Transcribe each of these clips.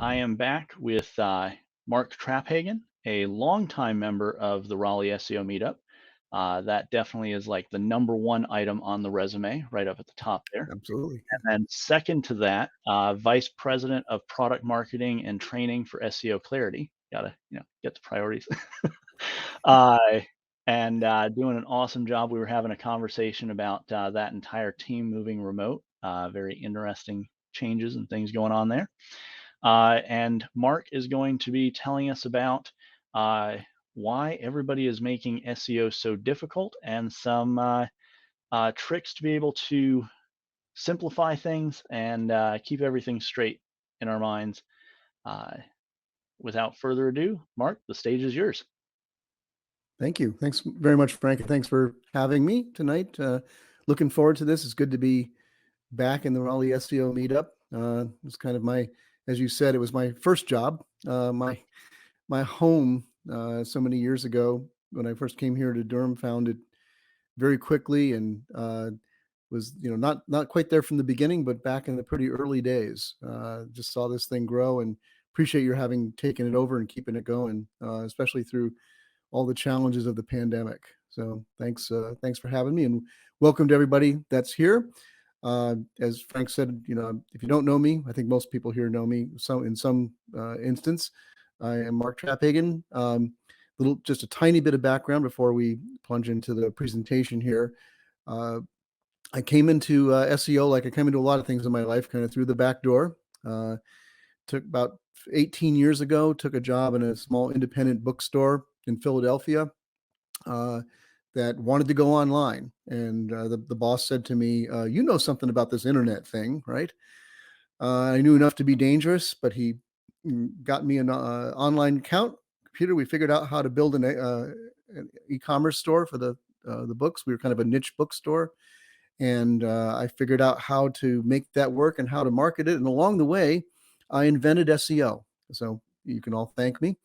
I am back with Mark Traphagen, a longtime member of the Raleigh SEO meetup. That definitely is like the #1 item on the resume, right up at the top there. Absolutely. And then second to that, Vice President of Product Marketing and Training for seoClarity. Gotta, get the priorities. And doing an awesome job. We were having a conversation about that entire team moving remote. Very interesting changes and things going on there. And Mark is going to be telling us about why everybody is making SEO so difficult and some tricks to be able to simplify things and keep everything straight in our minds. Without further ado, Mark, the stage is yours. Thank you. Thanks very much, Frank. And thanks for having me tonight. Looking forward to this. It's good to be back in the Raleigh SEO meetup. It's kind of as you said, it was my first job. My home so many years ago when I first came here to Durham, found it very quickly and was not quite there from the beginning, but back in the pretty early days. Just saw this thing grow and appreciate your having taken it over and keeping it going, especially through all the challenges of the pandemic. So thanks for having me, and welcome to everybody that's here. As Frank said, if you don't know me, I think most people here know me. So in some instance, I am Mark Traphagen. Just a tiny bit of background before we plunge into the presentation here. I came into SEO like I came into a lot of things in my life, kind of through the back door. Took about 18 years ago, took a job in a small independent bookstore in Philadelphia that wanted to go online. And the boss said to me, you know something about this internet thing, right? I knew enough to be dangerous, but he got me an online account computer. We figured out how to build an e-commerce store for the books. We were kind of a niche bookstore. And I figured out how to make that work and how to market it. And along the way, I invented SEO. So you can all thank me.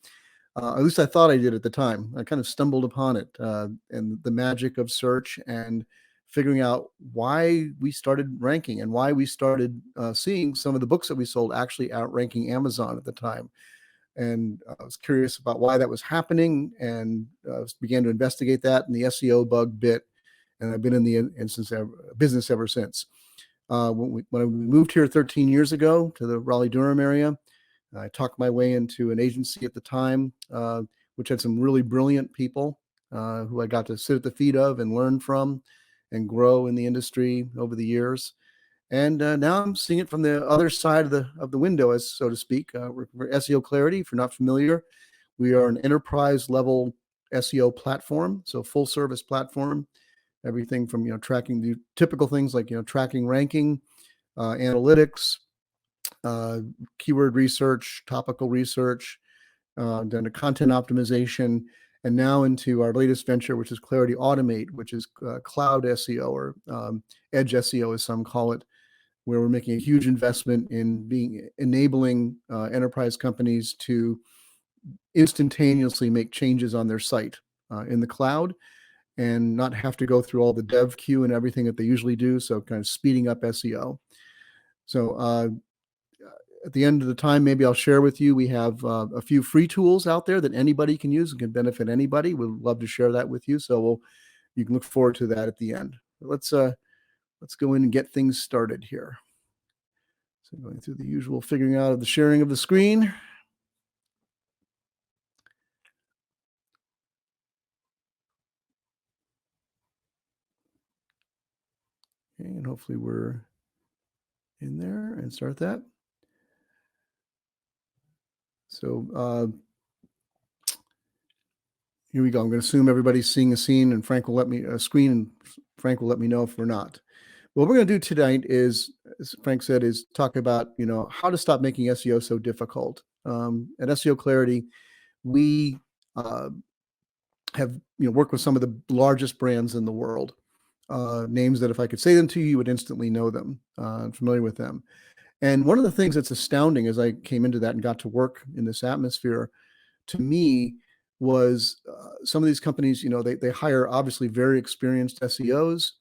At least I thought I did at the time. I kind of stumbled upon it and the magic of search and figuring out why we started ranking and why we started seeing some of the books that we sold actually outranking Amazon at the time. And I was curious about why that was happening and began to investigate that, and the SEO bug bit. And I've been in the business ever since. When we moved here 13 years ago to the Raleigh-Durham area, I talked my way into an agency at the time, which had some really brilliant people who I got to sit at the feet of and learn from and grow in the industry over the years. And now I'm seeing it from the other side of the window, as so to speak. We're seoClarity. If you're not familiar, we are an enterprise level SEO platform, so full service platform. Everything from tracking the typical things like tracking ranking, analytics, keyword research, topical research, then to content optimization, and now into our latest venture, which is Clarity Automate, which is cloud SEO or edge SEO, as some call it, where we're making a huge investment in enabling enterprise companies to instantaneously make changes on their site in the cloud and not have to go through all the dev queue and everything that they usually do. So kind of speeding up SEO. So at the end of the time, maybe I'll share with you, we have a few free tools out there that anybody can use and can benefit anybody. We'd love to share that with you. So you can look forward to that at the end. Let's go in and get things started here. So going through the usual figuring out of the sharing of the screen. Okay, and hopefully we're in there and start that. So here we go. I'm going to assume everybody's seeing a scene, and Frank will let me screen, and Frank will let me know if we're not. What we're going to do tonight is, as Frank said, is talk about how to stop making SEO so difficult. At seoClarity, we have worked with some of the largest brands in the world, names that if I could say them to you, you would instantly know them, familiar with them. And one of the things that's astounding as I came into that and got to work in this atmosphere, to me, was some of these companies, they hire obviously very experienced SEOs,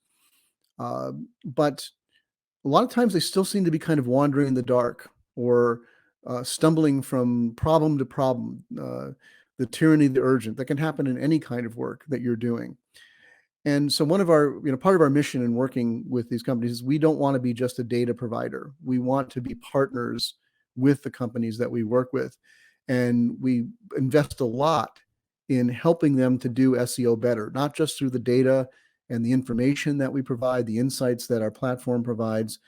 but a lot of times they still seem to be kind of wandering in the dark or stumbling from problem to problem, the tyranny of the urgent. That can happen in any kind of work that you're doing. And so one of our, part of our mission in working with these companies is we don't want to be just a data provider. We want to be partners with the companies that we work with. And we invest a lot in helping them to do SEO better, not just through the data and the information that we provide, the insights that our platform provides,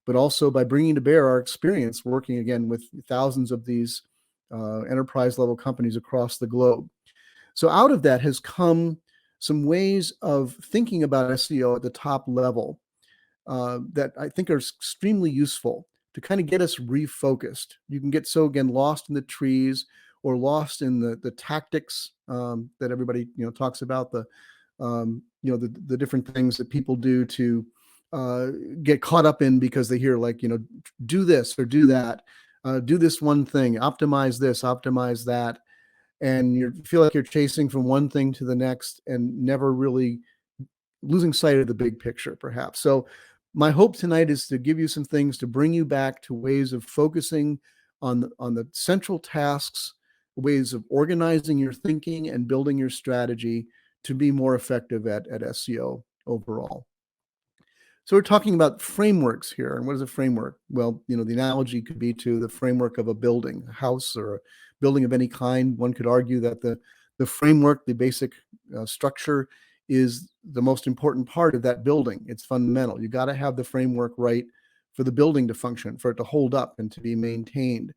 but also by bringing to bear our experience working again with thousands of these enterprise level companies across the globe. So out of that has come some ways of thinking about SEO at the top level that I think are extremely useful to kind of get us refocused. You can get again lost in the trees or lost in the tactics that everybody talks about, the different things that people do to get caught up in because they hear do this or do that, do this one thing, optimize this, optimize that. And you feel like you're chasing from one thing to the next and never really losing sight of the big picture, perhaps. So my hope tonight is to give you some things to bring you back to ways of focusing on the central tasks, ways of organizing your thinking and building your strategy to be more effective at SEO overall. So we're talking about frameworks here. And what is a framework? Well, the analogy could be to the framework of a building, a house, or a building of any kind. One could argue that the framework, the basic structure, is the most important part of that building. It's fundamental. You got to have the framework right for the building to function, for it to hold up and to be maintained.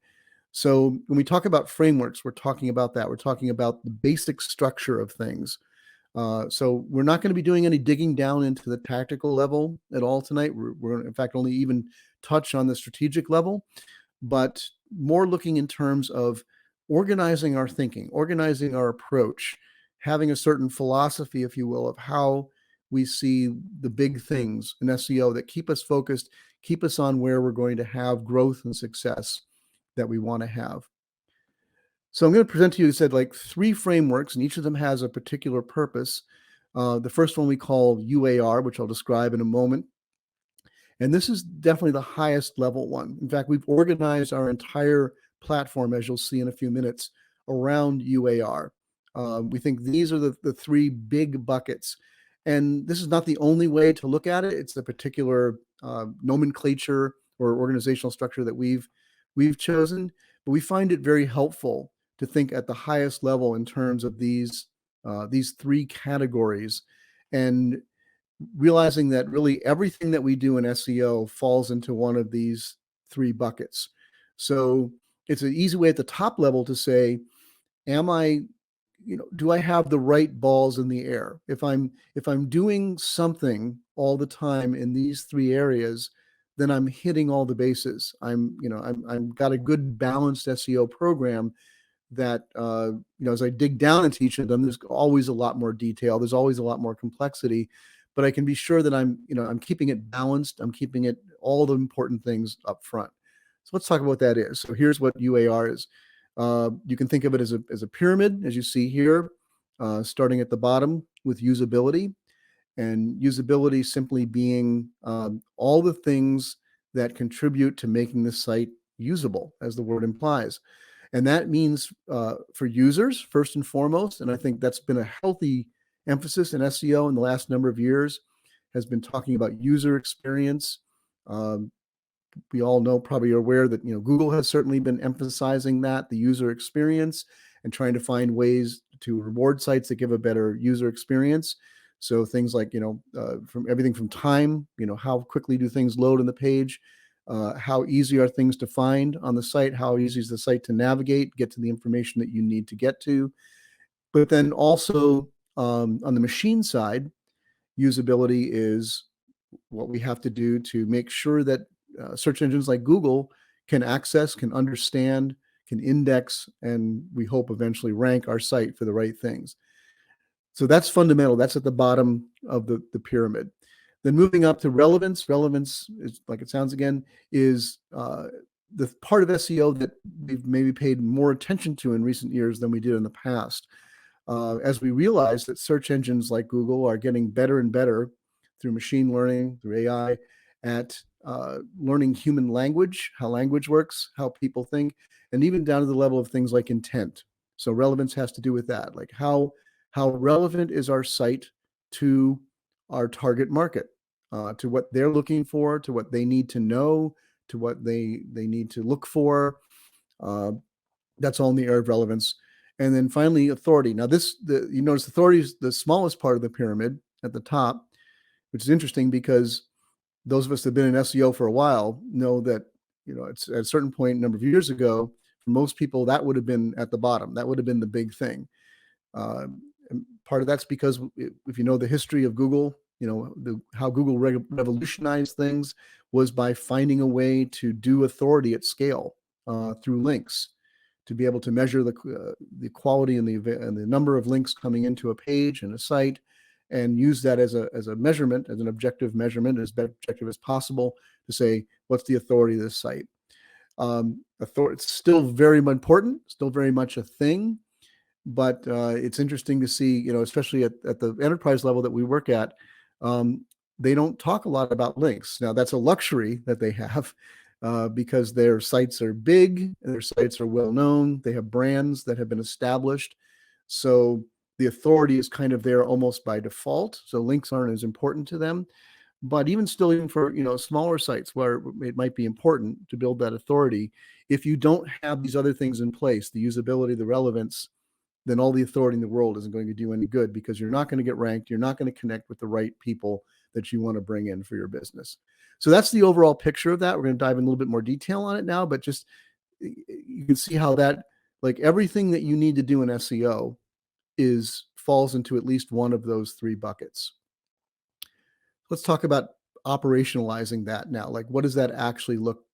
So when we talk about frameworks, we're talking about that. We're talking about the basic structure of things. So we're not going to be doing any digging down into the tactical level at all tonight. We're in fact only even touch on the strategic level, but more looking in terms of organizing our thinking, organizing our approach, having a certain philosophy, if you will, of how we see the big things in SEO that keep us focused, keep us on where we're going to have growth and success that we want to have. So I'm going to present to you, like 3 frameworks, and each of them has a particular purpose. The first one we call UAR, which I'll describe in a moment. And this is definitely the highest level one. In fact, we've organized our entire platform, as you'll see in a few minutes, around UAR. We think these are the 3 big buckets. And this is not the only way to look at it. It's the particular nomenclature or organizational structure that we've chosen. But we find it very helpful to think at the highest level in terms of these 3 categories, and realizing that really everything that we do in SEO falls into one of these 3 buckets. So it's an easy way at the top level to say, do I have the right balls in the air? If I'm doing something all the time in these 3 areas, then I'm hitting all the bases. I'm got a good balanced SEO program that, as I dig down into each of them, there's always a lot more detail. There's always a lot more complexity, but I can be sure that I'm keeping it balanced. I'm keeping it all the important things up front. So let's talk about what that is. So here's what UAR is. You can think of it as a pyramid, as you see here, starting at the bottom with usability, and usability simply being all the things that contribute to making the site usable, as the word implies. And that means for users, first and foremost, and I think that's been a healthy emphasis in SEO in the last number of years, has been talking about user experience. We all know, probably are aware that Google has certainly been emphasizing that, the user experience, and trying to find ways to reward sites that give a better user experience. So things like from everything from time, how quickly do things load on the page, how easy are things to find on the site, how easy is the site to navigate, get to the information that you need to get to. But then also on the machine side, usability is what we have to do to make sure that search engines like Google can access, can understand, can index, and we hope eventually rank our site for the right things. So that's fundamental. That's at the bottom of the pyramid. Then moving up to relevance. Relevance is, like it sounds again, is the part of SEO that we've maybe paid more attention to in recent years than we did in the past. As we realize that search engines like Google are getting better and better through machine learning, through AI, at learning human language, how language works, how people think, and even down to the level of things like intent. So relevance has to do with that, like how relevant is our site to our target market, to what they're looking for, to what they need to know, to what they need to look for. That's all in the area of relevance. And then finally, authority. Now, you notice authority is the smallest part of the pyramid at the top, which is interesting because those of us that have been in SEO for a while know that, it's at a certain point a number of years ago, for most people, that would have been at the bottom. That would have been the big thing. And part of that's because if you know the history of Google, how Google revolutionized things was by finding a way to do authority at scale through links, to be able to measure the quality and the number of links coming into a page and a site, and use that as a measurement, as an objective measurement, as objective as possible, to say what's the authority of this site. It's still very important, still very much a thing, but it's interesting to see, especially at the enterprise level that we work at, they don't talk a lot about links. Now, that's a luxury that they have because their sites are big, their sites are well known, they have brands that have been established. So the authority is kind of there almost by default. So links aren't as important to them. But even still, even for smaller sites where it might be important to build that authority, if you don't have these other things in place, the usability, the relevance, then all the authority in the world isn't going to do any good, because you're not going to get ranked. You're not going to connect with the right people that you want to bring in for your business. So that's the overall picture of that. We're going to dive in a little bit more detail on it now, but just you can see how that, like everything that you need to do in SEO falls into at least one of those three buckets. Let's talk about operationalizing that now. Like, what does that actually look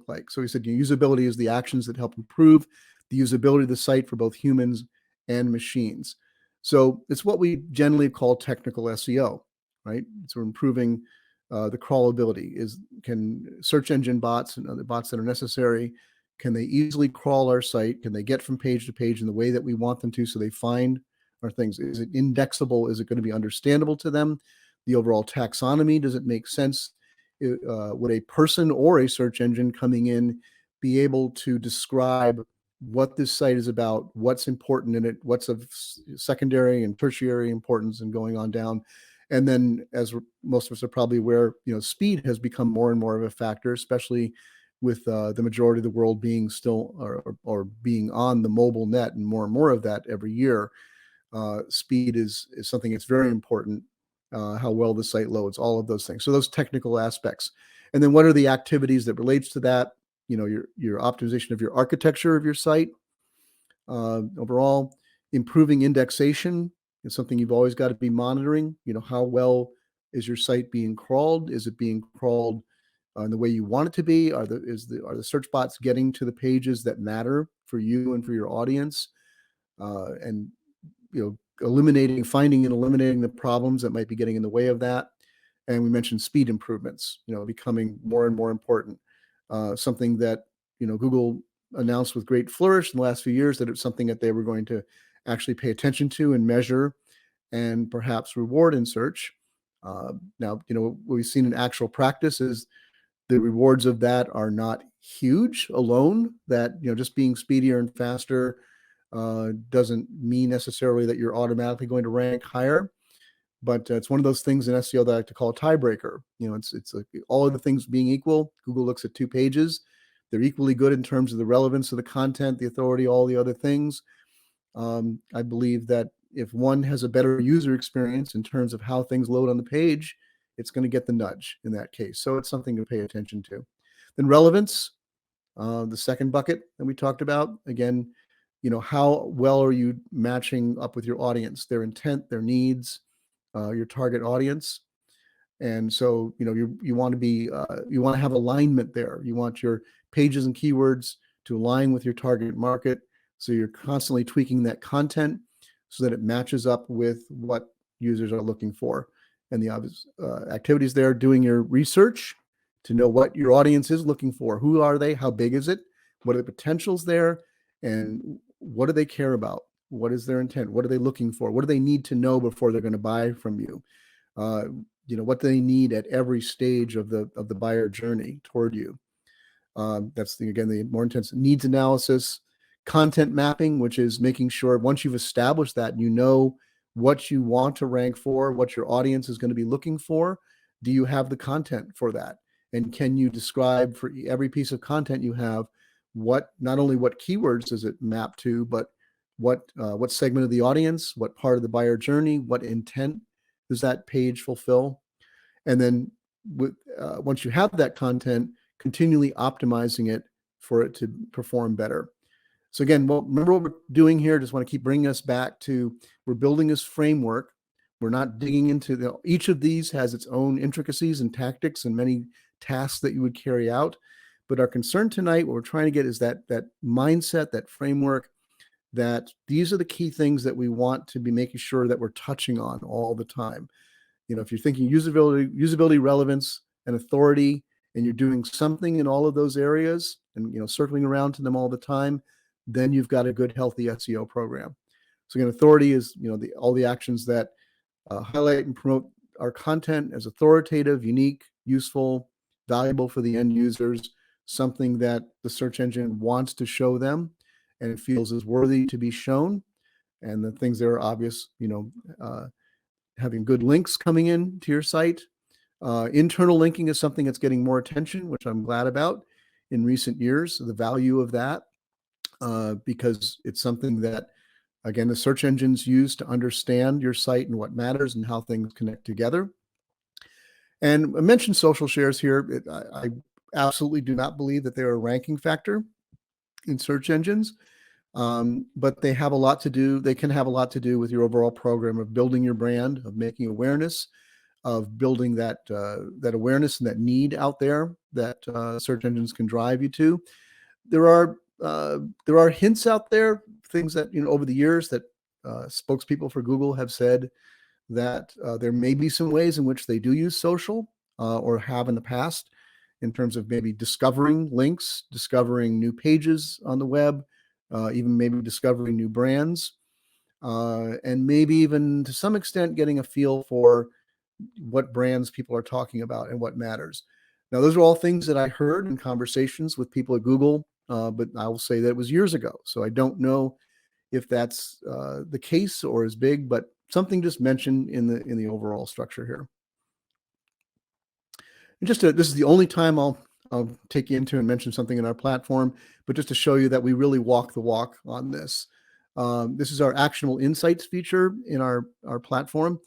like? So we said usability is the actions that help improve the usability of the site for both humans and machines. So it's what we generally call technical SEO, right? So we're improving the crawlability. Can search engine bots and other bots that are necessary, can they easily crawl our site? Can they get from page to page in the way that we want them to, so they find our things? Is it indexable? Is it going to be understandable to them? The overall taxonomy, does it make sense? Would a person or a search engine coming in be able to describe what this site is about, what's important in it, what's of secondary and tertiary importance, and going on down? And then, as most of us are probably aware, speed has become more and more of a factor, especially with the majority of the world being still or being on the mobile net, and more of that every year. Speed is something that's very important. How well the site loads, all of those things. So those technical aspects. And then what are the activities that relates to that? Your optimization of your architecture of your site. Overall, improving indexation is something you've always got to be monitoring. How well is your site being crawled? Is it being crawled in the way you want it to be? Are the search bots getting to the pages that matter for you and for your audience? And finding and eliminating the problems that might be getting in the way of that. And we mentioned speed improvements, becoming more and more important. Something that, Google announced with great flourish in the last few years, that it's something that they were going to actually pay attention to and measure and perhaps reward in search. Now, what we've seen in actual practice is the rewards of that are not huge alone, that, just being speedier and faster doesn't mean necessarily that you're automatically going to rank higher. But it's one of those things in SEO that I like to call a tiebreaker. It's like all of the things being equal, Google looks at 2 pages. They're equally good in terms of the relevance of the content, the authority, all the other things. I believe that if one has a better user experience in terms of how things load on the page, it's going to get the nudge in that case. So it's something to pay attention to. Then relevance, the second bucket that we talked about. Again, how well are you matching up with your audience, their intent, their needs, your target audience? And so, you want to be, you want to have alignment there. You want your pages and keywords to align with your target market. So you're constantly tweaking that content so that it matches up with what users are looking for. And the obvious activities there, doing your research to know what your audience is looking for. Who are they? How big is it? What are the potentials there? And what do they care about? What is their intent? What are they looking for? What do they need to know before they're going to buy from you? what they need at every stage of the buyer journey toward you. That's the more intense needs analysis, content mapping, which is making sure once you've established that, you know what you want to rank for, what your audience is going to be looking for. Do you have the content for that? And can you describe for every piece of content you have, not only what keywords does it map to, but what segment of the audience, what part of the buyer journey, what intent does that page fulfill? And then once you have that content, continually optimizing it for it to perform better. So again, remember what we're doing here. Just want to keep bringing us back to, we're building this framework. We're not digging into each of these has its own intricacies and tactics and many tasks that you would carry out. But our concern tonight, what we're trying to get is that mindset, that framework, that these are the key things that we want to be making sure that we're touching on all the time. If you're thinking usability, relevance, and authority, and you're doing something in all of those areas and, circling around to them all the time, then you've got a good, healthy SEO program. So again, authority is, all the actions that highlight and promote our content as authoritative, unique, useful, valuable for the end users, something that the search engine wants to show them and it feels is worthy to be shown. And the things that are obvious, having good links coming in to your site. Internal linking is something that's getting more attention, which I'm glad about in recent years, the value of that, because it's something that, again, the search engines use to understand your site and what matters and how things connect together. And I mentioned social shares here. I absolutely do not believe that they're a ranking factor in search engines. But they have a lot to do. They can have a lot to do with your overall program of building your brand, of making awareness, of building that awareness and that need out there that search engines can drive you to. There are hints out there, things that over the years that spokespeople for Google have said that there may be some ways in which they do use social or have in the past, in terms of maybe discovering links, discovering new pages on the web. Even maybe discovering new brands, and maybe even to some extent getting a feel for what brands people are talking about and what matters. Now, those are all things that I heard in conversations with people at Google, but I will say that it was years ago. So I don't know if that's the case or is big, but something just mentioned in the overall structure here. And this is the only time I'll take you into and mention something in our platform, but just to show you that we really walk the walk on this. This is our Actionable Insights feature in our platform.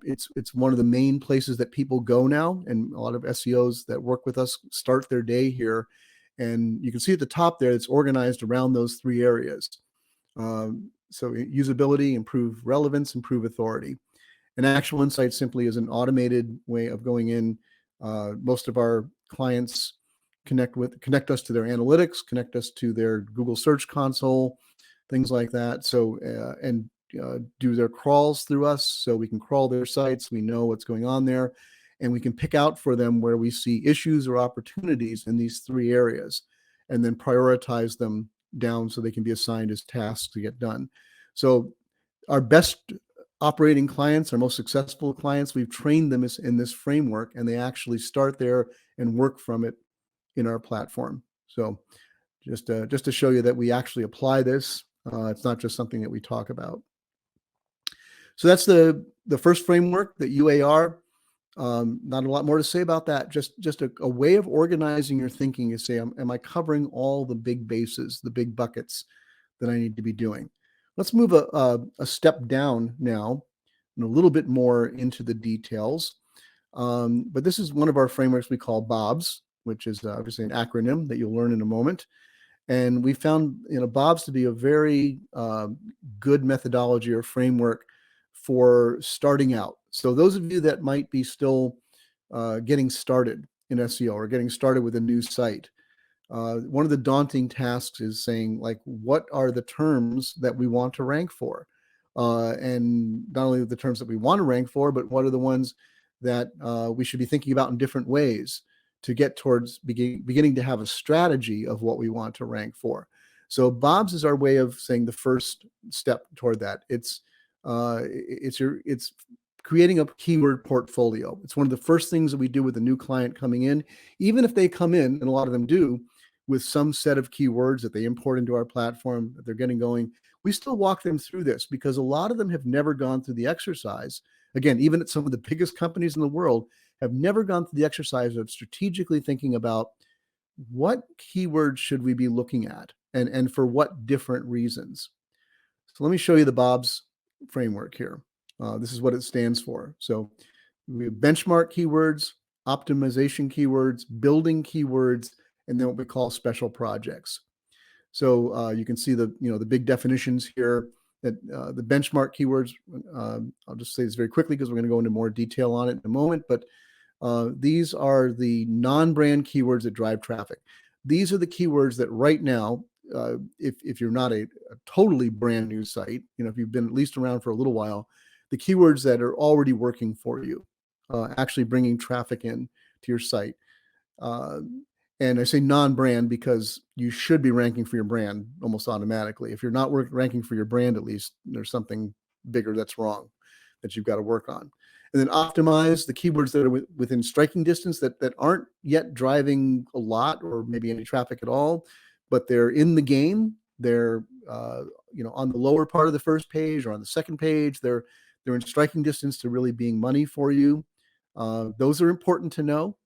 It's one of the main places that people go now, and a lot of SEOs that work with us start their day here. And you can see at the top there, it's organized around those three areas. So usability, improve relevance, improve authority. And Actionable Insights simply is an automated way of going in. Most of our clients connect us to their analytics, connect us to their Google Search Console, things like that. So, and do their crawls through us, so we can crawl their sites. We know what's going on there, and we can pick out for them where we see issues or opportunities in these three areas, and then prioritize them down so they can be assigned as tasks to get done. So our best operating clients, our most successful clients, we've trained them in this framework, and they actually start there and work from it in our platform. So just to show you that we actually apply this. It's not just something that we talk about. So that's the first framework, the UAR. Not a lot more to say about that. Just a way of organizing your thinking is say, am I covering all the big bases, the big buckets that I need to be doing? Let's move a step down now and a little bit more into the details. But this is one of our frameworks we call BOBS, which is obviously an acronym that you'll learn in a moment. And we found BOBS to be a very good methodology or framework for starting out. So those of you that might be still getting started in SEO or getting started with a new site, one of the daunting tasks is saying, like, what are the terms that we want to rank for? And not only the terms that we want to rank for, but what are the ones that we should be thinking about in different ways to get towards beginning to have a strategy of what we want to rank for. So BOBS is our way of saying the first step toward that. It's creating a keyword portfolio. It's one of the first things that we do with a new client coming in, even if they come in, and a lot of them do, with some set of keywords that they import into our platform that they're getting going. We still walk them through this because a lot of them have never gone through the exercise. Again, even at some of the biggest companies in the world have never gone through the exercise of strategically thinking about what keywords should we be looking at and for what different reasons. So let me show you the Bob's framework here. This is what it stands for. So we have benchmark keywords, optimization keywords, building keywords, and then what we call special projects. So you can see the big definitions here. That the benchmark keywords. I'll just say this very quickly because we're going to go into more detail on it in a moment. But these are the non-brand keywords that drive traffic. These are the keywords that right now, if you're not a totally brand new site, if you've been at least around for a little while, the keywords that are already working for you, actually bringing traffic in to your site. And I say non-brand because you should be ranking for your brand almost automatically. If you're not ranking for your brand, at least there's something bigger that's wrong that you've got to work on. And then optimize the keywords that are within striking distance that aren't yet driving a lot or maybe any traffic at all, but they're in the game. They're on the lower part of the first page or on the second page. They're in striking distance to really being money for you. Those are important to know,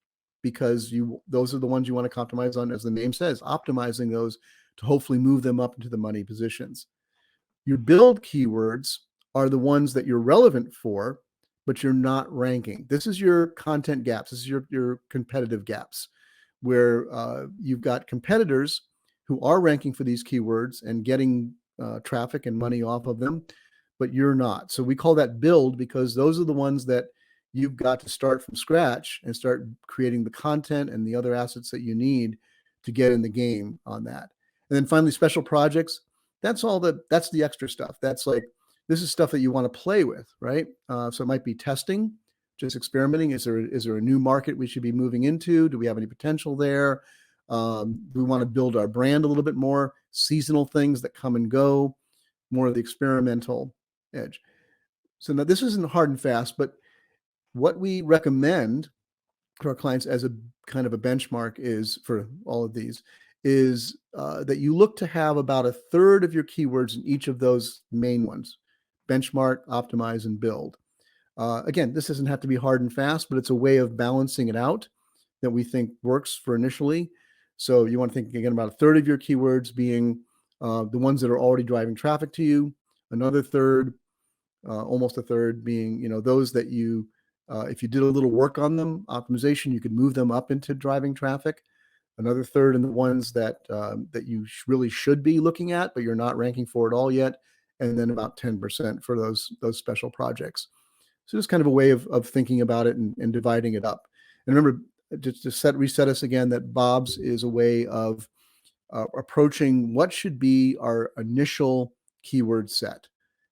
because those are the ones you want to optimize on, as the name says, optimizing those to hopefully move them up into the money positions. Your build keywords are the ones that you're relevant for, but you're not ranking. This is your content gaps. This is your competitive gaps, where you've got competitors who are ranking for these keywords and getting traffic and money off of them, but you're not. So we call that build, because those are the ones that you've got to start from scratch and start creating the content and the other assets that you need to get in the game on that. And then finally, special projects. That's the extra stuff. That's like, this is stuff that you want to play with, right? So it might be testing, just experimenting. Is there a new market we should be moving into? Do we have any potential there? We want to build our brand a little bit more. Seasonal things that come and go, more of the experimental edge. So now this isn't hard and fast, but what we recommend to our clients as a kind of a benchmark is, for all of these, is that you look to have about a third of your keywords in each of those main ones: benchmark, optimize, and build. Again, this doesn't have to be hard and fast, but it's a way of balancing it out that we think works for initially. So you want to think, again, about a third of your keywords being the ones that are already driving traffic to you, another third, almost a third, being those that you, if you did a little work on them, optimization, you could move them up into driving traffic. Another third in the ones that you really should be looking at, but you're not ranking for at all yet. And then about 10% for those special projects. So just kind of a way of thinking about it and dividing it up. And remember, just to reset us again, that Bob's is a way of approaching what should be our initial keyword set.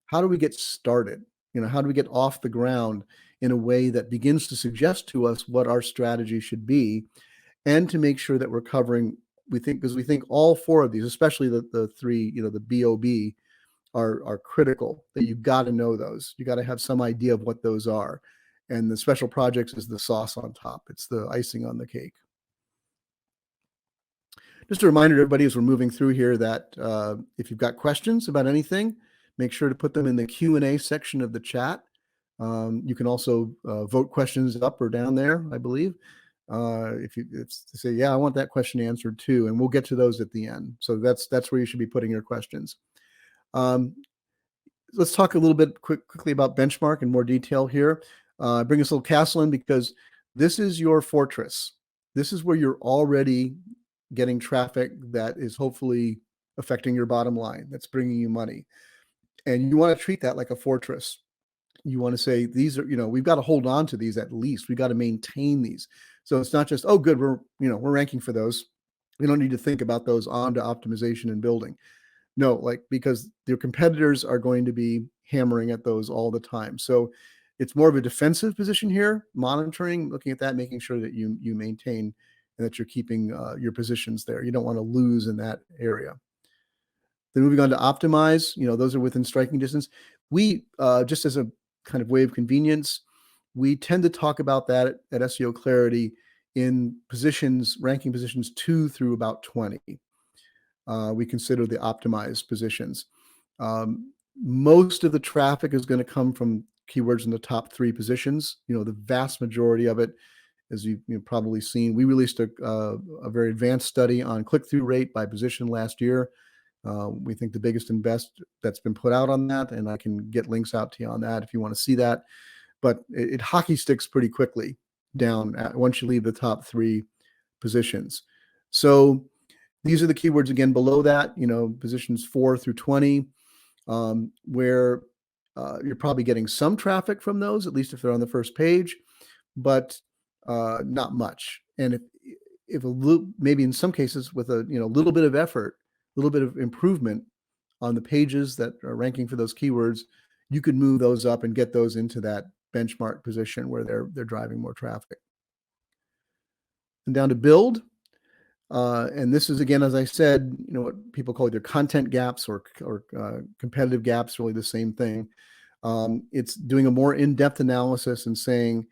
How do we get started? How do we get off the ground in a way that begins to suggest to us what our strategy should be, and to make sure that we're covering, because we think all four of these, especially the three, the BOB, are critical, that you've got to know those. You got to have some idea of what those are. And the special projects is the sauce on top. It's the icing on the cake. Just a reminder to everybody as we're moving through here that if you've got questions about anything, make sure to put them in the Q&A section of the chat. You can also vote questions up or down there, I believe. If you say, yeah, I want that question answered too, and we'll get to those at the end. So that's where you should be putting your questions. Let's talk a little bit quickly about benchmark in more detail here. Bring this little castle in, because this is your fortress. This is where you're already getting traffic that is hopefully affecting your bottom line, that's bringing you money. And you want to treat that like a fortress. You want to say, these are, we've got to hold on to these at least. We've got to maintain these. So it's not just, oh, good, we're ranking for those. We don't need to think about those on to optimization and building. No, because your competitors are going to be hammering at those all the time. So it's more of a defensive position here, monitoring, looking at that, making sure that you maintain and that you're keeping your positions there. You don't want to lose in that area. Then moving on to optimize, those are within striking distance. We, just as a kind of way of convenience, we tend to talk about that at seoClarity in positions, ranking positions 2 through about 20. We consider the optimized positions. Most of the traffic is going to come from keywords in the top 3 positions. The vast majority of it, as you've probably seen, we released a very advanced study on click-through rate by position last year. We think the biggest and best that's been put out on that, and I can get links out to you on that if you want to see that. But it hockey sticks pretty quickly down once you leave the top 3 positions. So these are the keywords again below that, positions 4 through 20, where you're probably getting some traffic from those, at least if they're on the first page, but not much. And if a little, maybe in some cases with a little bit of effort, a little bit of improvement on the pages that are ranking for those keywords, you could move those up and get those into that benchmark position where they're driving more traffic. And down to build. And this is, again, as I said, what people call either content gaps or competitive gaps, really the same thing. It's doing a more in-depth analysis and saying,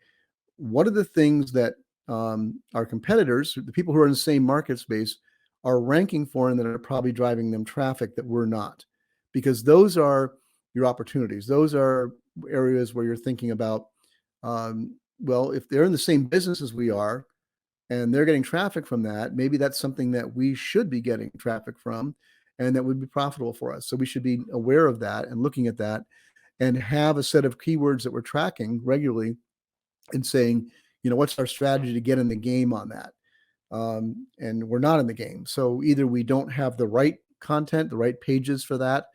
what are the things that our competitors, the people who are in the same market space, are ranking for and that are probably driving them traffic that we're not? Because those are your opportunities. Those are areas where you're thinking about, well, if they're in the same business as we are, and they're getting traffic from that, maybe that's something that we should be getting traffic from, and that would be profitable for us. So we should be aware of that and looking at that, and have a set of keywords that we're tracking regularly and saying, what's our strategy to get in the game on that? And we're not in the game. So either we don't have the right content, the right pages for that,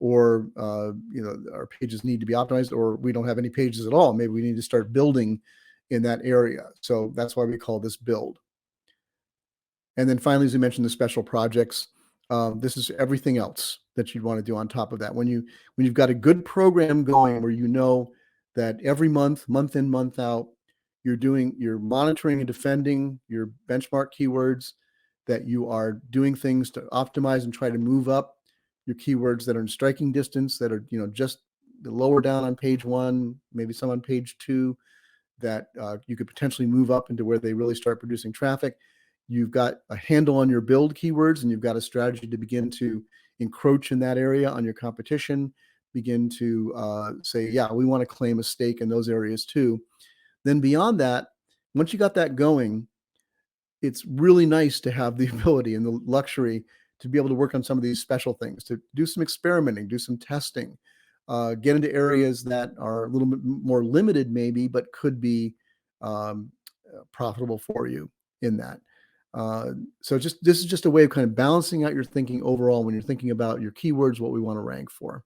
or our pages need to be optimized, or we don't have any pages at all. Maybe we need to start building in that area. So that's why we call this build. And then finally, as we mentioned, the special projects. This is everything else that you'd want to do on top of that. When you've got a good program going where that every month in, month out, you're monitoring and defending your benchmark keywords, that you are doing things to optimize and try to move up your keywords that are in striking distance, that are just lower down on page 1, maybe some on page 2, that you could potentially move up into where they really start producing traffic. You've got a handle on your build keywords, and you've got a strategy to begin to encroach in that area on your competition, begin to say, yeah, we want to claim a stake in those areas too. Then beyond that, once you got that going, it's really nice to have the ability and the luxury to be able to work on some of these special things, to do some experimenting, do some testing, get into areas that are a little bit more limited maybe, but could be profitable for you in that. So this is just a way of kind of balancing out your thinking overall when you're thinking about your keywords, what we want to rank for.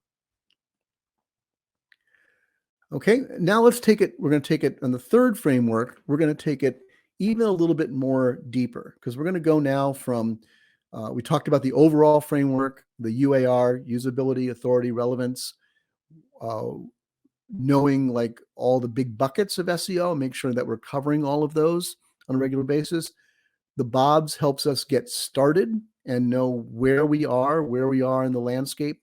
Okay, now let's take it. We're going to take it on the third framework. We're going to take it even a little bit more deeper, because we're going to go now from, we talked about the overall framework, the UAR, usability, authority, relevance, knowing like all the big buckets of SEO, make sure that we're covering all of those on a regular basis. The BOBS helps us get started and know where we are in the landscape,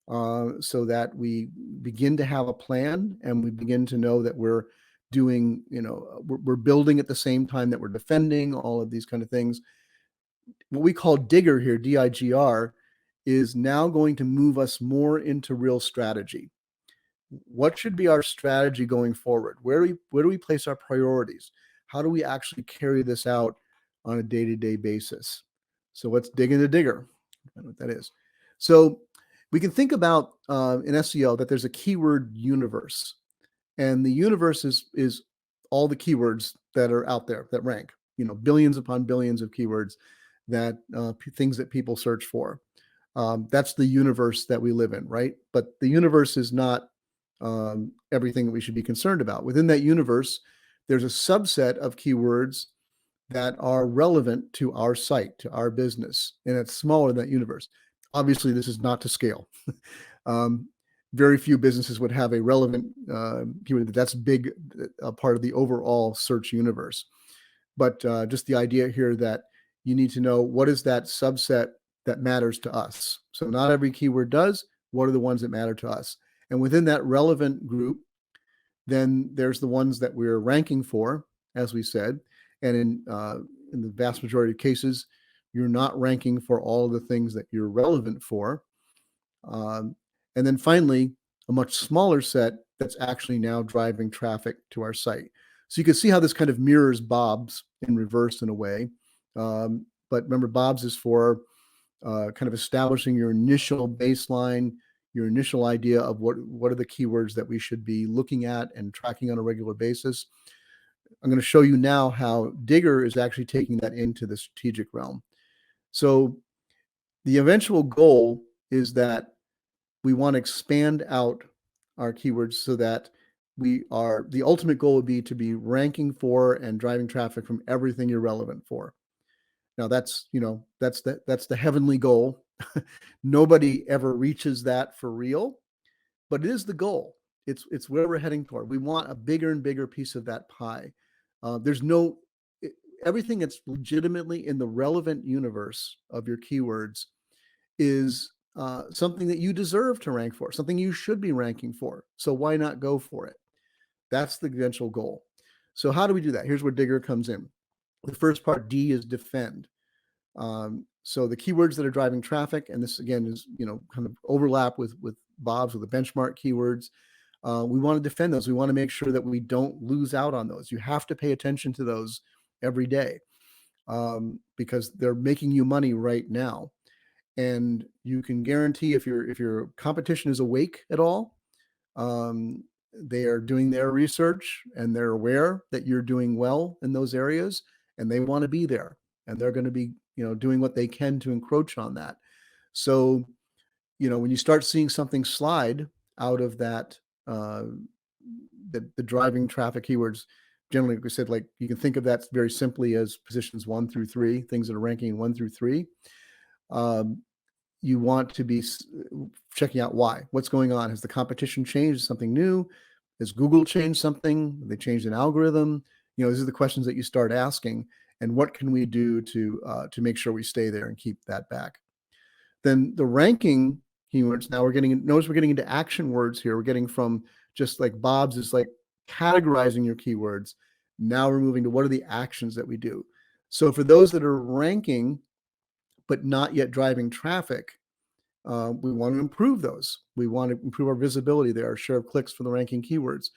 so that we begin to have a plan and we begin to know that we're doing, we're building at the same time that we're defending, all of these kind of things. What we call DIGR here, DIGR, is now going to move us more into real strategy. What should be our strategy going forward? Where do we place our priorities? How do we actually carry this out on a day-to-day basis? So let's dig into DIGR. I don't know what that is. So we can think about in SEO that there's a keyword universe, and the universe is all the keywords that are out there that rank, billions upon billions of keywords, that things that people search for. That's the universe that we live in, right? But the universe is not everything that we should be concerned about. Within that universe, there's a subset of keywords that are relevant to our site, to our business, and it's smaller than that universe. Obviously, this is not to scale. Very few businesses would have a relevant keyword that's big, a part of the overall search universe. But just the idea here that you need to know what is that subset that matters to us. So not every keyword does. What are the ones that matter to us? And within that relevant group, Then there's the ones that we're ranking for, as we said. And in the vast majority of cases, you're not ranking for all of the things that you're relevant for. And then finally, a much smaller set that's actually now driving traffic to our site. So you can see how this kind of mirrors Bob's in reverse in a way. But remember, Bob's is for kind of establishing your initial baseline, your initial idea of what are the keywords that we should be looking at and tracking on a regular basis. I'm going to show you now how DIGR is actually taking that into the strategic realm. So the eventual goal is that we want to expand out our keywords so that the ultimate goal would be to be ranking for and driving traffic from everything you're relevant for. Now that's the heavenly goal. Nobody ever reaches that for real, but it is the goal. It's where we're heading toward. We want a bigger and bigger piece of that pie. Everything that's legitimately in the relevant universe of your keywords is something that you deserve to rank for, something you should be ranking for. So why not go for it? That's the eventual goal. So how do we do that? Here's where DIGR comes in. The first part, D, is defend. So the keywords that are driving traffic, and this again is kind of overlap with Bob's, with the benchmark keywords. We want to defend those. We want to make sure that we don't lose out on those. You have to pay attention to those every day because they're making you money right now. And you can guarantee if your competition is awake at all, they are doing their research and they're aware that you're doing well in those areas, and they want to be there, and they're going to be doing what they can to encroach on that. So when you start seeing something slide out of that, the driving traffic keywords, generally, like we said, like you can think of that very simply as positions 1 through 3, things that are ranking 1 through 3. You want to be checking out why. What's going on? Has the competition changed? Something new? Has Google changed something? Have they changed an algorithm? These are the questions that you start asking. And what can we do to make sure we stay there and keep that back? Then the ranking keywords. Now notice we're getting into action words here. We're getting from just like Bob's is like categorizing your keywords. Now we're moving to what are the actions that we do. So for those that are ranking but not yet driving traffic, we want to improve those. We want to improve our visibility there, our share of clicks for the ranking keywords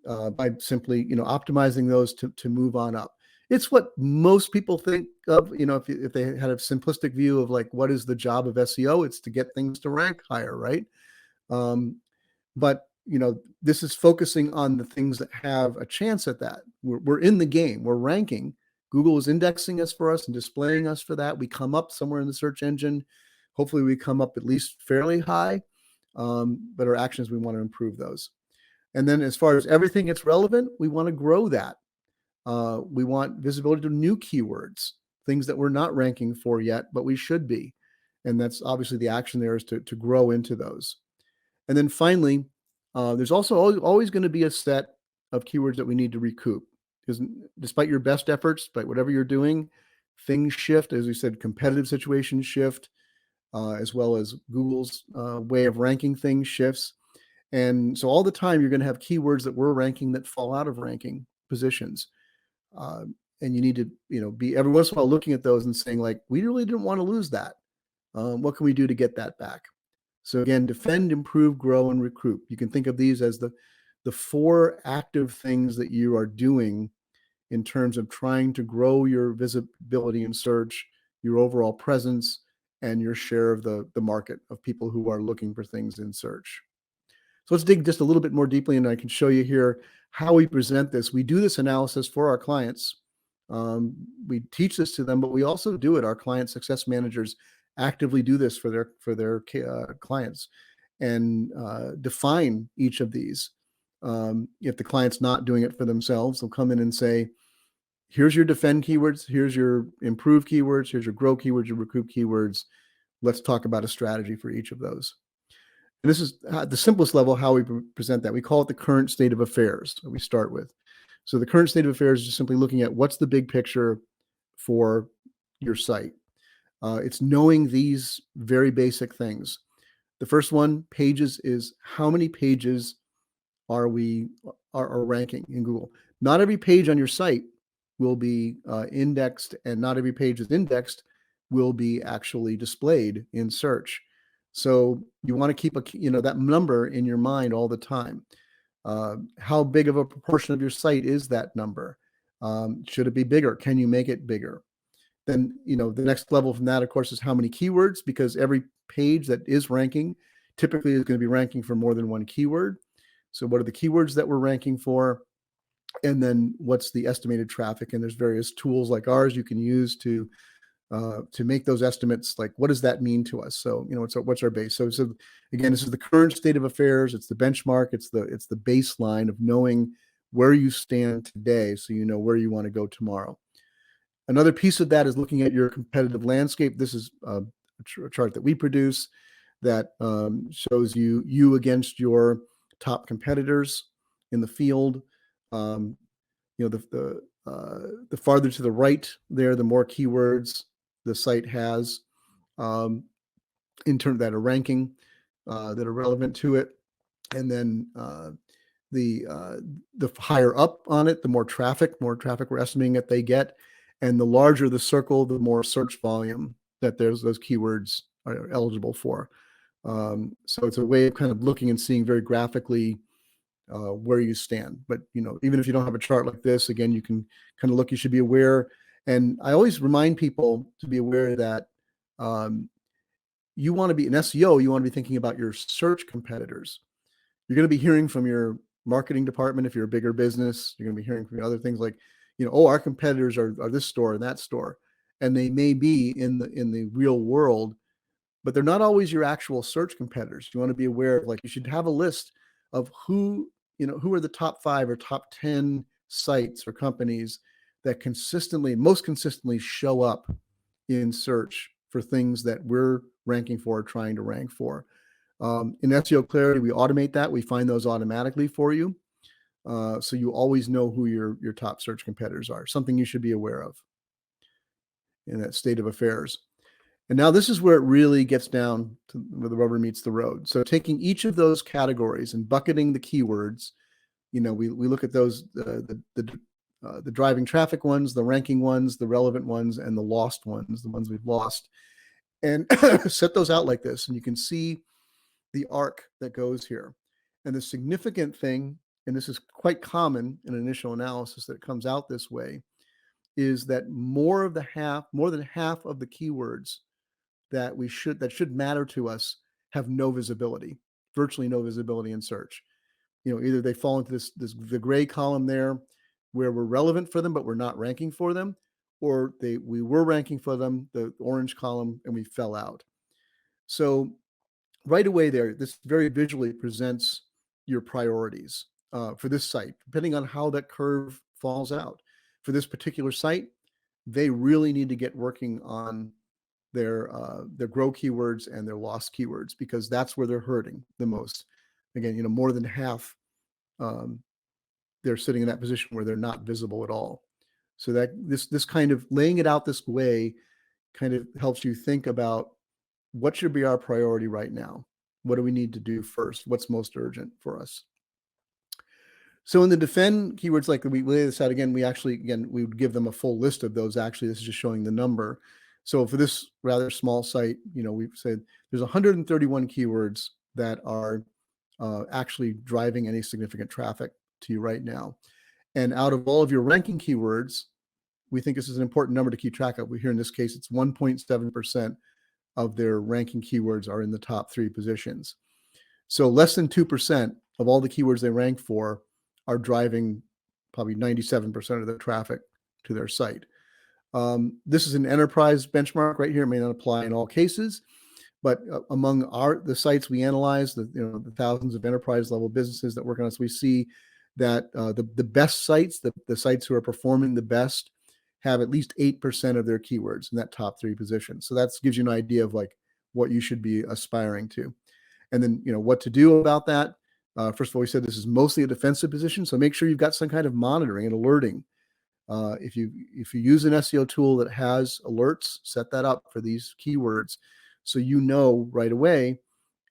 by simply, optimizing those to move on up. It's what most people think of, if they had a simplistic view of like, what is the job of SEO? It's to get things to rank higher, right? But this is focusing on the things that have a chance at that. We're in the game. We're ranking. Google is indexing us for us and displaying us for that. We come up somewhere in the search engine. Hopefully we come up at least fairly high, but our actions, we want to improve those. And then as far as everything that's relevant, we want to grow that. We want visibility to new keywords, things that we're not ranking for yet, but we should be. And that's obviously the action there is to grow into those. And then finally, there's also always going to be a set of keywords that we need to recoup. Because despite your best efforts, but whatever you're doing, things shift. As we said, competitive situations shift, as well as Google's way of ranking things shifts. And so all the time you're going to have keywords that we're ranking that fall out of ranking positions. And you need to, be every once in a while looking at those and saying like, we really didn't want to lose that. What can we do to get that back? So again, defend, improve, grow, and recruit. You can think of these as the 4 active things that you are doing in terms of trying to grow your visibility in search, your overall presence, and your share of the market of people who are looking for things in search. So let's dig just a little bit more deeply, and I can show you here how we present this. We do this analysis for our clients. We teach this to them, but we also do it. Our client success managers actively do this for their clients and define each of these. If the client's not doing it for themselves, they'll come in and say, here's your defend keywords, here's your improve keywords, here's your grow keywords, your recoup keywords. Let's talk about a strategy for each of those. And this is at the simplest level how we present that. We call it the current state of affairs that we start with. So the current state of affairs is just simply looking at what's the big picture for your site. It's knowing these very basic things. The first one, pages, is how many pages are we are ranking in Google. Not every page on your site will be indexed, and not every page that's indexed will be actually displayed in search. So you want to keep that number in your mind all the time. How big of a proportion of your site is that number? Should it be bigger? Can you make it bigger? Then, the next level from that, of course, is how many keywords, because every page that is ranking typically is going to be ranking for more than one keyword. So what are the keywords that we're ranking for? And then what's the estimated traffic? And there's various tools like ours you can use to make those estimates. Like, what does that mean to us? So, what's our base? So again, this is the current state of affairs. It's the benchmark. It's the baseline of knowing where you stand today, so you know where you want to go tomorrow. Another piece of that is looking at your competitive landscape. This is a chart that we produce that shows you against your top competitors in the field. The farther to the right there, the more keywords the site has in terms that are ranking that are relevant to it, and then the higher up on it, the more traffic we're estimating that they get, and the larger the circle, the more search volume that those keywords are eligible for. So it's a way of kind of looking and seeing very graphically where you stand. But even if you don't have a chart like this, again, you can kind of look. You should be aware, and I always remind people to be aware that you want to be in SEO. You want to be thinking about your search competitors. You're going to be hearing from your marketing department if you're a bigger business. You're going to be hearing from other things like, our competitors are this store and that store, and they may be in the real world, but they're not always your actual search competitors. You want to be aware of, like, you should have a list of who are the top 5 or top 10 sites or companies that most consistently show up in search for things that we're ranking for, trying to rank for. In seoClarity, we automate that. We find those automatically for you. So you always know who your top search competitors are, something you should be aware of in that state of affairs. And now this is where it really gets down to where the rubber meets the road. So taking each of those categories and bucketing the keywords, we look at those, the driving traffic ones, the ranking ones, the relevant ones, and the lost ones, the ones we've lost, and set those out like this. And you can see the arc that goes here. And the significant thing, and this is quite common in initial analysis that comes out this way, is that more than half of the keywords that should matter to us have no visibility, virtually no visibility in search. Either they fall into the gray column there, where we're relevant for them but we're not ranking for them, or we were ranking for them, the orange column, and we fell out. So right away there, this very visually presents your priorities for this site, depending on how that curve falls out. For this particular site, they really need to get working on their grow keywords and their lost keywords, because that's where they're hurting the most. Again, more than half, they're sitting in that position where they're not visible at all. So that this kind of laying it out this way kind of helps you think about what should be our priority right now. What do we need to do first? What's most urgent for us? So in the defend keywords, like we lay this out again, we would give them a full list of those. Actually, this is just showing the number. So for this rather small site, we've said there's 131 keywords that are actually driving any significant traffic to you right now. And out of all of your ranking keywords, we think this is an important number to keep track of. Here in this case, it's 1.7% of their ranking keywords are in the top 3 positions. So less than 2% of all the keywords they rank for are driving probably 97% of their traffic to their site. This is an enterprise benchmark right here. It may not apply in all cases, but among the sites we analyze, the thousands of enterprise level businesses that work on us, we see that the best sites, the sites who are performing the best, have at least 8% of their keywords in that top 3 positions. So that gives you an idea of like what you should be aspiring to. And then, what to do about that. First of all, we said this is mostly a defensive position. So make sure you've got some kind of monitoring and alerting. If you use an SEO tool that has alerts, set that up for these keywords, so you know right away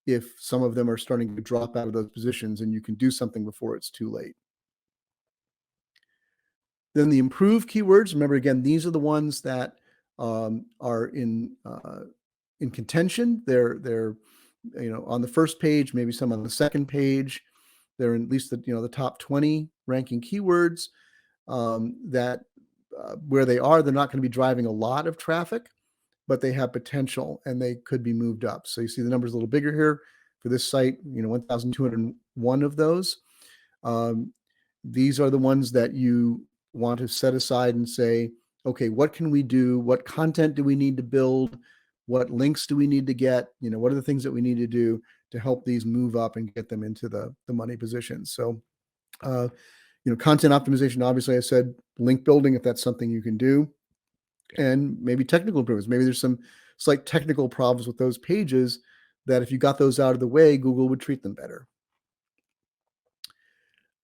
if some of them are starting to drop out of those positions, and you can do something before it's too late. Then the improved keywords, remember again, these are the ones that are in contention. They're on the first page, maybe some on the second page. They're in at least the top 20 ranking keywords that where they are. They're not going to be driving a lot of traffic, but they have potential and they could be moved up. So you see the numbers a little bigger here for this site. 1,201 of those. These are the ones that you want to set aside and say, okay, what can we do? What content do we need to build? What links do we need to get? What are the things that we need to do to help these move up and get them into the money positions? So, content optimization, obviously I said link building, if that's something you can do, and maybe technical improvements. Maybe there's some slight technical problems with those pages that if you got those out of the way, Google would treat them better.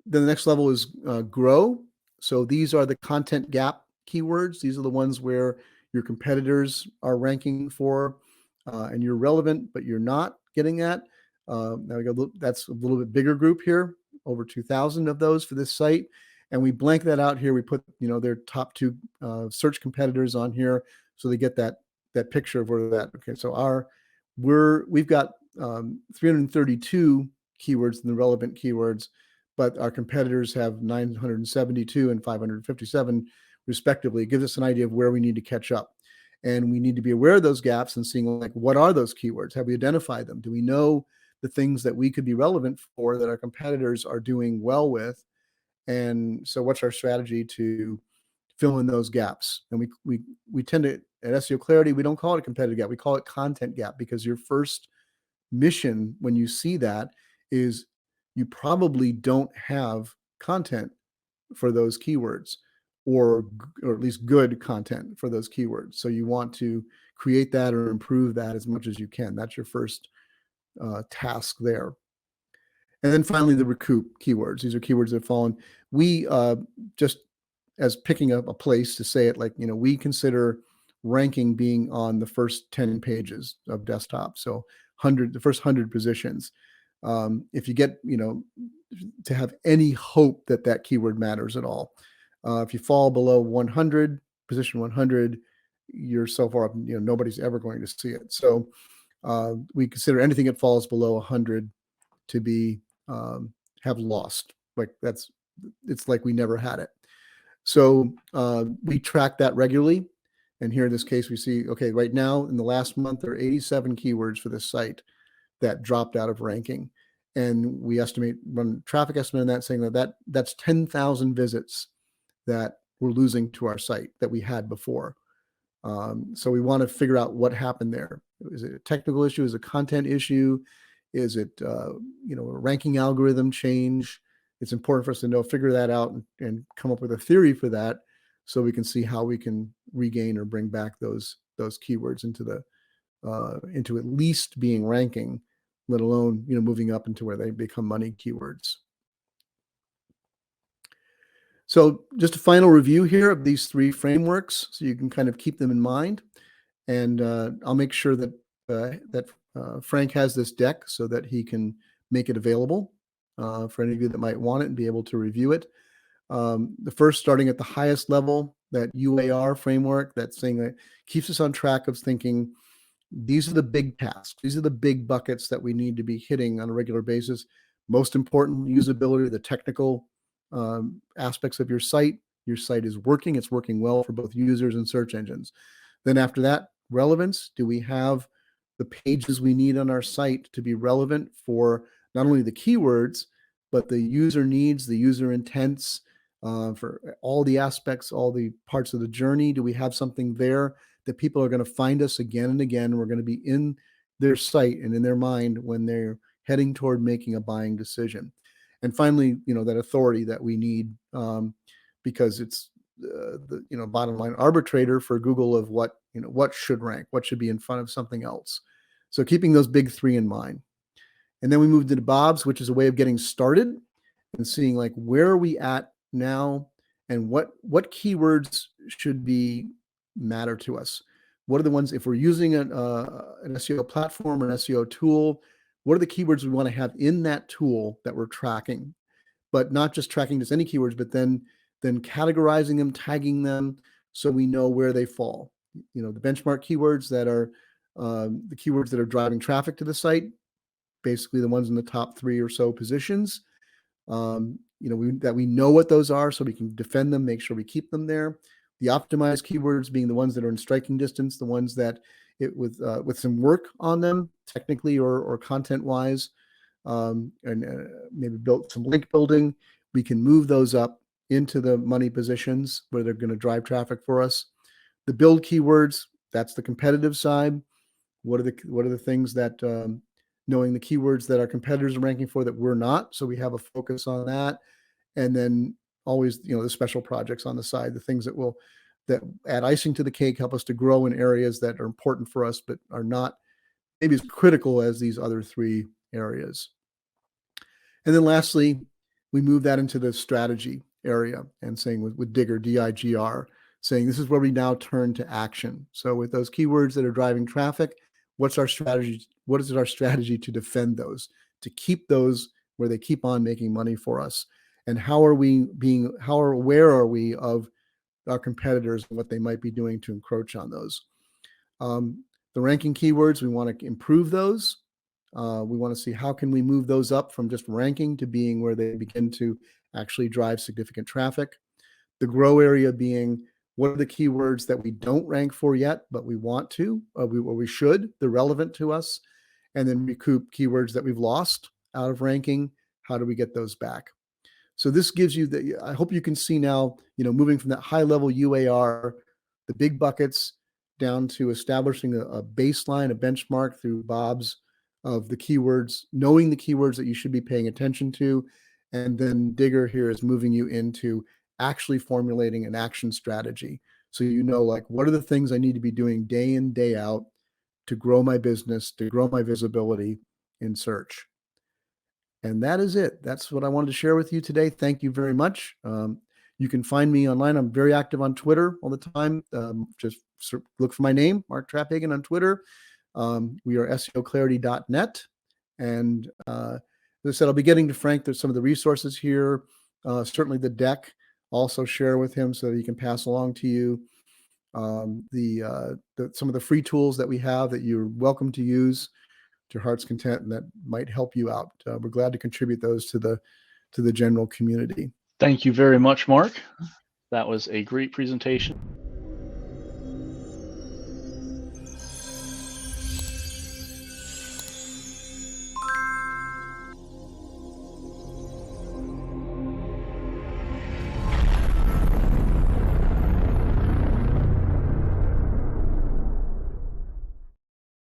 Then the next level is grow. So these are the content gap keywords. These are the ones where your competitors are ranking for, and you're relevant, but you're not getting that. Now we got that's a little bit bigger group here, over 2,000 of those for this site. And we blank that out here. We put their top 2 search competitors on here, so they get that picture of where that. Okay, so we've got 332 keywords in the relevant keywords, but our competitors have 972 and 557 respectively. It gives us an idea of where we need to catch up. And we need to be aware of those gaps and seeing, like, what are those keywords? Have we identified them? Do we know the things that we could be relevant for that our competitors are doing well with? And so what's our strategy to fill in those gaps? And we tend to, at seoClarity, we don't call it a competitive gap. We call it content gap, because your first mission when you see that is you probably don't have content for those keywords, or at least good content for those keywords. So you want to create that or improve that as much as you can. That's your first task there. And then finally, the recoup keywords. These are keywords that fall in. We just as picking up a place to say it, like, we consider ranking being on the first 10 pages of desktop. So the first 100 positions. If you get, to have any hope that keyword matters at all. If you fall below 100, position 100, you're so far up, nobody's ever going to see it. So we consider anything that falls below 100 to be have lost. Like it's like we never had it. So we track that regularly. And here in this case, we see, okay, right now in the last month, there are 87 keywords for this site that dropped out of ranking. And we run traffic estimate on that, saying that's 10,000 visits that we're losing to our site that we had before. So we want to figure out what happened there. Is it a technical issue? Is it a content issue? Is it a ranking algorithm change? It's important for us to figure that out and come up with a theory for that, so we can see how we can regain or bring back those keywords into at least being ranking, let alone moving up into where they become money keywords. So just a final review here of these 3 frameworks, so you can kind of keep them in mind. And I'll make sure that Frank has this deck so that he can make it available for any of you that might want it and be able to review it. The first, starting at the highest level, that UAR framework, that's saying that keeps us on track of thinking, these are the big tasks. These are the big buckets that we need to be hitting on a regular basis. Most important, usability, the technical aspects of your site. Your site is working. It's working well for both users and search engines. Then after that, relevance. Do we have the pages we need on our site to be relevant for not only the keywords, but the user needs, the user intents, for all the aspects, all the parts of the journey? Do we have something there that people are going to find us again and again? We're going to be in their site and in their mind when they're heading toward making a buying decision. And finally, that authority that we need, because it's the bottom line arbitrator for Google of what should rank, what should be in front of something else. So keeping those big 3 in mind. And then we moved into Bob's, which is a way of getting started and seeing, like, where are we at now, and what keywords should be matter to us. What are the ones, if we're using an SEO platform or an SEO tool, what are the keywords we want to have in that tool that we're tracking? But not just tracking just any keywords, but then then categorizing them, tagging them, so we know where they fall. The benchmark keywords that are the keywords that are driving traffic to the site, basically the ones in the top 3 or so positions. That we know what those are, so we can defend them, make sure we keep them there. The optimized keywords being the ones that are in striking distance, the ones that with some work on them, technically or content wise, and maybe built some link building, we can move those up into the money positions where they're going to drive traffic for us. The build keywords, that's the competitive side. What are the things that knowing the keywords that our competitors are ranking for that we're not, so we have a focus on that. And then always, the special projects on the side, the things that add icing to the cake, help us to grow in areas that are important for us, but are not maybe as critical as these other 3 areas. And then lastly, we move that into the strategy area and saying with DIGR, DIGR, saying this is where we now turn to action. So with those keywords that are driving traffic, what's our strategy? What is our strategy to defend those, to keep those where they keep on making money for us? And how aware are we of our competitors and what they might be doing to encroach on those? The ranking keywords, we want to improve those. We want to see how can we move those up from just ranking to being where they begin to actually drive significant traffic. The grow area being, what are the keywords that we don't rank for yet, but we want to, or we should, they're relevant to us. And then recoup keywords that we've lost out of ranking. How do we get those back? So this gives you I hope you can see now, moving from that high level UAR, the big buckets, down to establishing a baseline, a benchmark through Bob's of the keywords, knowing the keywords that you should be paying attention to. And then DIGR here is moving you into actually formulating an action strategy. So what are the things I need to be doing day in, day out to grow my business, to grow my visibility in search. And that is it. That's what I wanted to share with you today. Thank you very much. You can find me online. I'm very active on Twitter all the time. Just look for my name, Mark Traphagen, on Twitter. We are seoclarity.net. And as I said, I'll be getting to Frank. There's some of the resources here. Certainly the deck. Also share with him so that he can pass along to you some of the free tools that we have that you're welcome to use to your heart's content and that might help you out. We're glad to contribute those to the general community. Thank you very much, Mark. That was a great presentation.